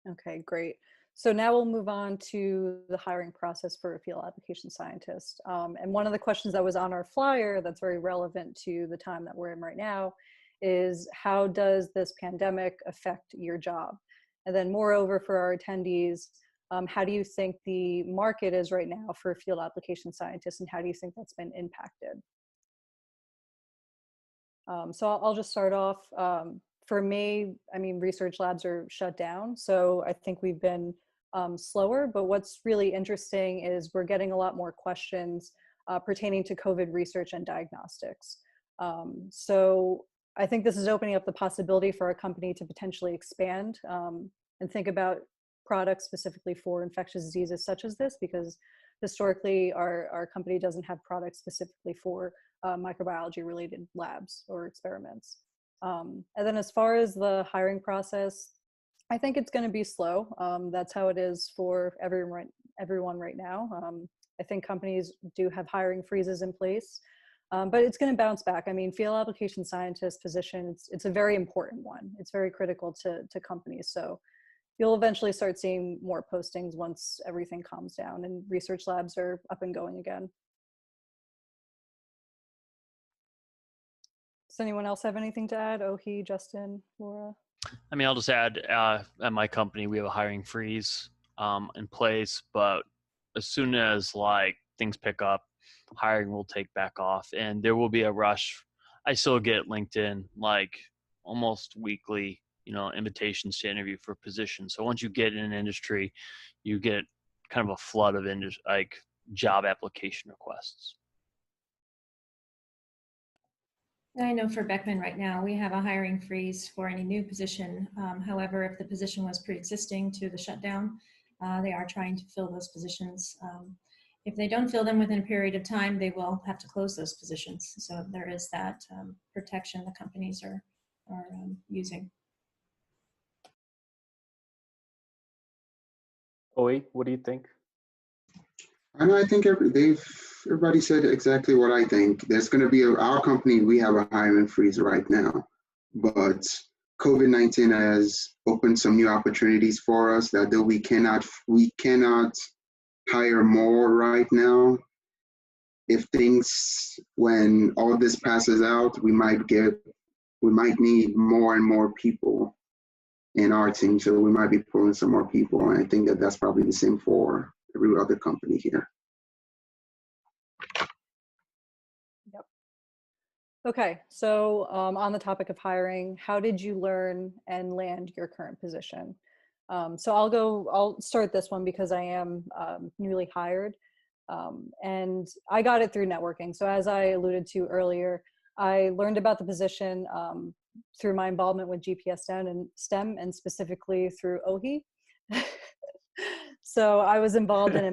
Okay, great. So now we'll move on to the hiring process for a field application scientist. And one of the questions that was on our flyer that's very relevant to the time that we're in right now is, how does this pandemic affect your job? And then moreover, for our attendees, how do you think the market is right now for field application scientists, and how do you think that's been impacted? So I'll just start off. For me, I mean, research labs are shut down, so I think we've been slower, but what's really interesting is we're getting a lot more questions pertaining to COVID research and diagnostics. So I think this is opening up the possibility for our company to potentially expand and think about products specifically for infectious diseases such as this, because historically our company doesn't have products specifically for microbiology related labs or experiments. And then as far as the hiring process, I think it's going to be slow. That's how it is for everyone right now. I think companies do have hiring freezes in place, but it's going to bounce back. I mean, field application scientist position, it's a very important one. It's very critical to companies. So you'll eventually start seeing more postings once everything calms down and research labs are up and going again. Does anyone else have anything to add? Ohi, Justin, Laura? I mean, I'll just add, at my company, we have a hiring freeze in place, but as soon as like things pick up, hiring will take back off and there will be a rush. I still get LinkedIn like almost weekly, invitations to interview for positions. So once you get in an industry, you get kind of a flood of job application requests. I know for Beckman right now, we have a hiring freeze for any new position. However, if the position was pre-existing to the shutdown, they are trying to fill those positions. If they don't fill them within a period of time, they will have to close those positions. So there is that protection the companies are using. Oe, what do you think? I think everybody said exactly what I think. There's going to be our company. We have a hiring freeze right now, but COVID-19 has opened some new opportunities for us that though we cannot hire more right now. When all this passes out, we might need more and more people in our team. So we might be pulling some more people. And I think that's probably the same for every other company here. Yep. Okay, so on the topic of hiring, how did you learn and land your current position? So I'll start this one because I am newly hired. And I got it through networking. So as I alluded to earlier, I learned about the position through my involvement with GPS STEM and specifically through OHI. So I was involved in a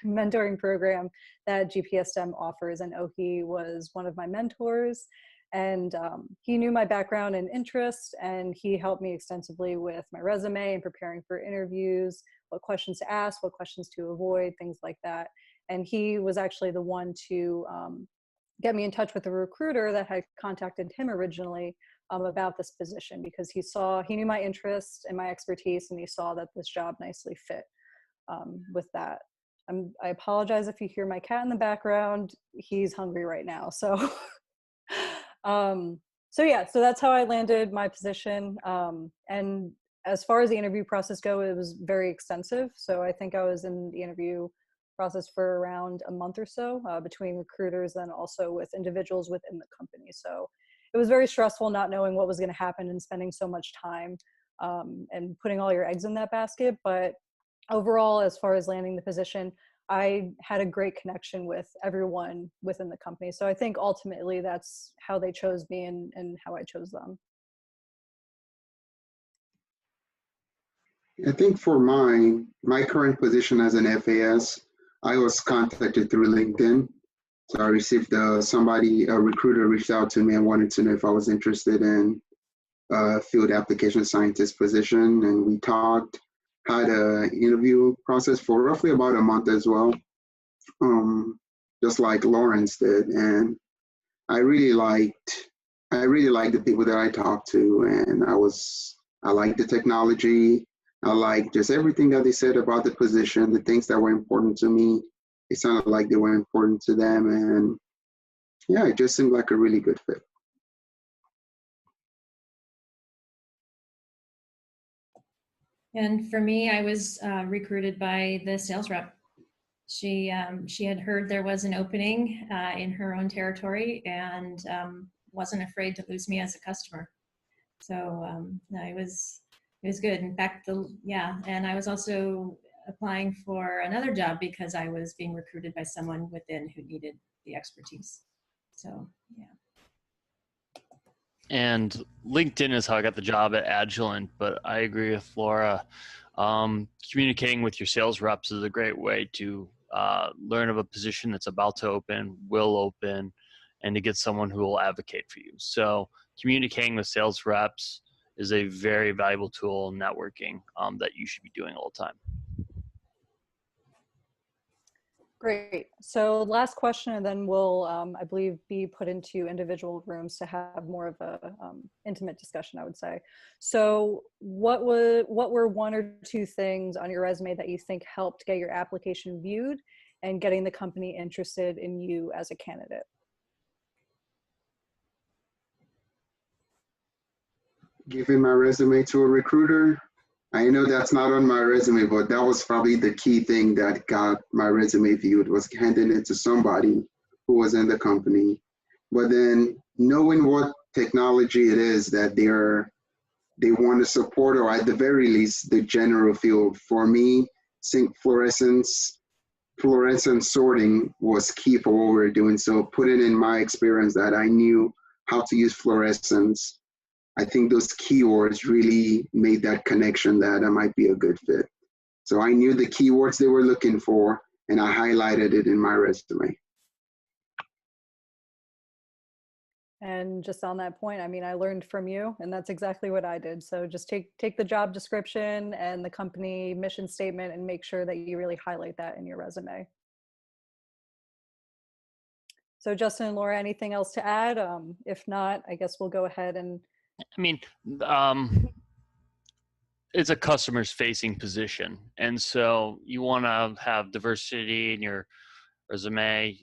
mentoring program that GPS STEM offers, and OHI was one of my mentors. And he knew my background and interest, and he helped me extensively with my resume and preparing for interviews, what questions to ask, what questions to avoid, things like that. And he was actually the one to get me in touch with the recruiter that had contacted him originally about this position, because he knew my interest and my expertise, and he saw that this job nicely fit with that. I apologize if you hear my cat in the background. He's hungry right now. So, so that's how I landed my position. And as far as the interview process goes, it was very extensive. So I think I was in the interview process for around a month or so between recruiters and also with individuals within the company. So it was very stressful not knowing what was going to happen and spending so much time and putting all your eggs in that basket. But overall, as far as landing the position, I had a great connection with everyone within the company. So I think ultimately that's how they chose me and how I chose them. I think for my current position as an FAS, I was contacted through LinkedIn. So I received a recruiter reached out to me and wanted to know if I was interested in a field application scientist position, and we talked, had an interview process for roughly about a month as well, just like Lawrence did, and I really liked the people that I talked to, and I liked the technology. I liked just everything that they said about the position, the things that were important to me. It sounded like they were important to them, and yeah, it just seemed like a really good fit. And for me, I was recruited by the sales rep. She had heard there was an opening in her own territory and wasn't afraid to lose me as a customer. So it was good. In fact, and I was also applying for another job because I was being recruited by someone within who needed the expertise. So yeah. And LinkedIn is how I got the job at Agilent, but I agree with Laura. Communicating with your sales reps is a great way to learn of a position that's about to open, will open, and to get someone who will advocate for you. So communicating with sales reps is a very valuable tool in networking that you should be doing all the time. Great. So last question, and then we'll, I believe, be put into individual rooms to have more of a intimate discussion, I would say. So what were one or two things on your resume that you think helped get your application viewed and getting the company interested in you as a candidate? Giving my resume to a recruiter. I know that's not on my resume, but that was probably the key thing that got my resume viewed, was handing it to somebody who was in the company. But then knowing what technology it is that they want to support, or at the very least, the general field. For me, sync fluorescence sorting was key for what we were doing. So putting in my experience that I knew how to use fluorescence, I think those keywords really made that connection that I might be a good fit. So I knew the keywords they were looking for, and I highlighted it in my resume. And just on that point, I mean, I learned from you, and that's exactly what I did. So just take the job description and the company mission statement and make sure that you really highlight that in your resume. So Justin and Laura, anything else to add? If not, I guess we'll go ahead and. I mean, it's a customer's facing position. And so you want to have diversity in your resume,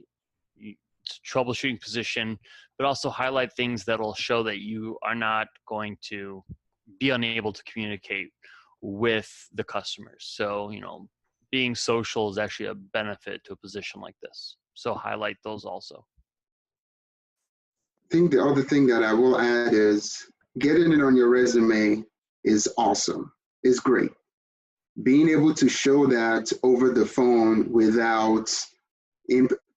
it's a troubleshooting position, but also highlight things that'll show that you are not going to be unable to communicate with the customers. So, being social is actually a benefit to a position like this. So highlight those also. I think the other thing that I will add is getting it on your resume is awesome. It's great. Being able to show that over the phone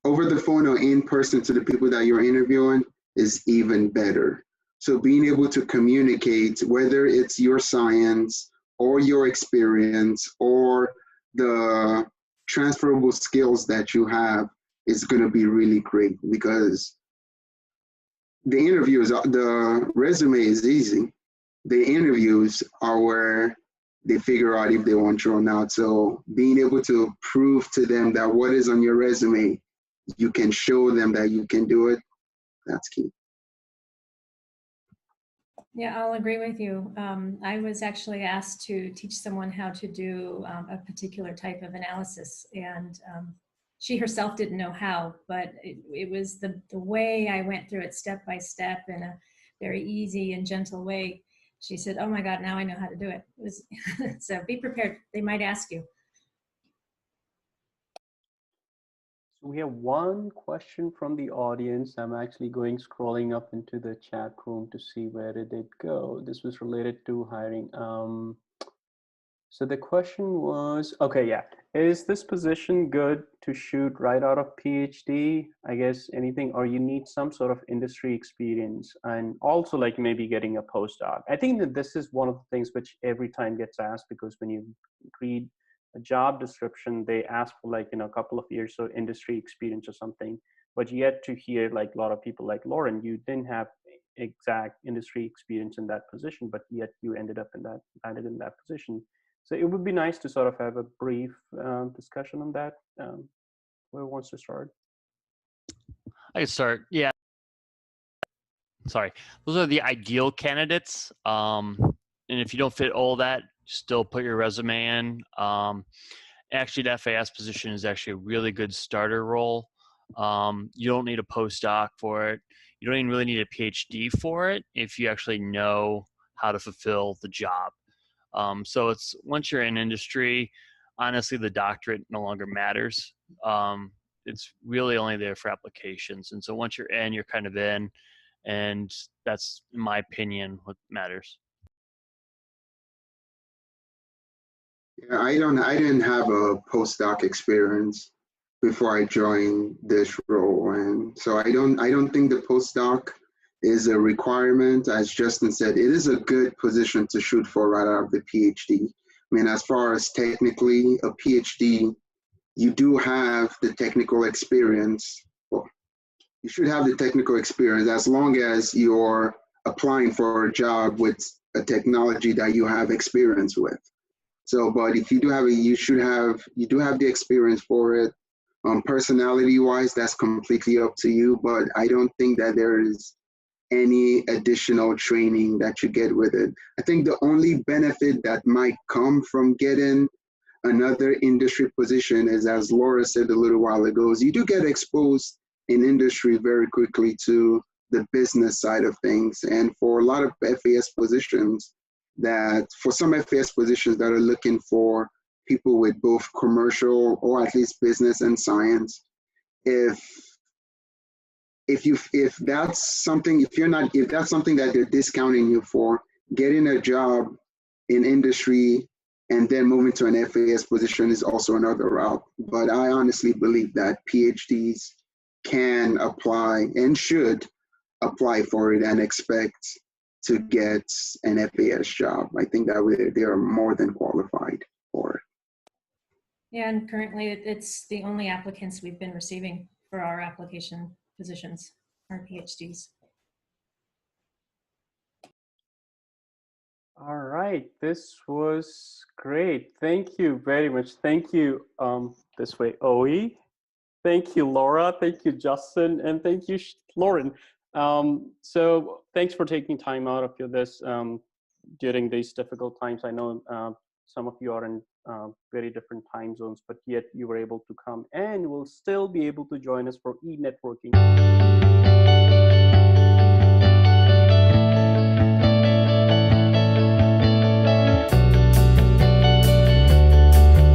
over the phone or in person to the people that you're interviewing is even better. So being able to communicate, whether it's your science or your experience or the transferable skills that you have, is going to be really great, because the resume is easy. The interviews are where they figure out if they want you or not. So being able to prove to them that what is on your resume, you can show them that you can do it, that's key. Yeah, I'll agree with you. I was actually asked to teach someone how to do a particular type of analysis, and she herself didn't know how, but it was the way I went through it step by step in a very easy and gentle way. She said, "Oh my God, now I know how to do it." It was so be prepared. They might ask you. So we have one question from the audience. I'm actually scrolling up into the chat room to see where did it go. This was related to hiring. So the question was, okay, yeah. Is this position good to shoot right out of PhD? I guess anything, or you need some sort of industry experience and also like maybe getting a postdoc. I think that this is one of the things which every time gets asked, because when you read a job description, they ask for like, a couple of years of industry experience or something, but yet to hear like a lot of people like Lauren, you didn't have exact industry experience in that position, but yet you landed in that position. So it would be nice to sort of have a brief discussion on that. Whoever wants to start? I can start. Yeah. Sorry. Those are the ideal candidates. And if you don't fit all that, still put your resume in. Actually, the FAS position is actually a really good starter role. You don't need a postdoc for it. You don't even really need a PhD for it if you actually know how to fulfill the job. So it's once you're in industry, honestly, the doctorate no longer matters. It's really only there for applications. And so once you're in, you're kind of in. And that's, in my opinion, what matters. Yeah, I didn't have a postdoc experience before I joined this role, and so I don't think the postdoc is a requirement. As Justin said, it is a good position to shoot for right out of the PhD. I mean, as far as technically a PhD, you do have the technical experience. Well, you should have the technical experience as long as you're applying for a job with a technology that you have experience with. So, but if you do have you do have the experience for it. Personality wise, that's completely up to you, but I don't think that there is any additional training that you get with it. I think the only benefit that might come from getting another industry position is, as Laura said a little while ago, is you do get exposed in industry very quickly to the business side of things. And for a lot of FAS positions, for some FAS positions that are looking for people with both commercial or at least business and science, if that's something that they're discounting you for, getting a job in industry and then moving to an FAS position is also another route. But I honestly believe that PhDs can apply and should apply for it and expect to get an FAS job. I think that they are more than qualified for it. Yeah, and currently it's the only applicants we've been receiving for our application positions, our PhDs. All right, this was great. Thank you very much. Thank you, this way, Oe. Thank you, Laura. Thank you, Justin. And thank you, Lauren. So thanks for taking time out of this during these difficult times. I know some of you are in very different time zones, but yet you were able to come and will still be able to join us for e-networking.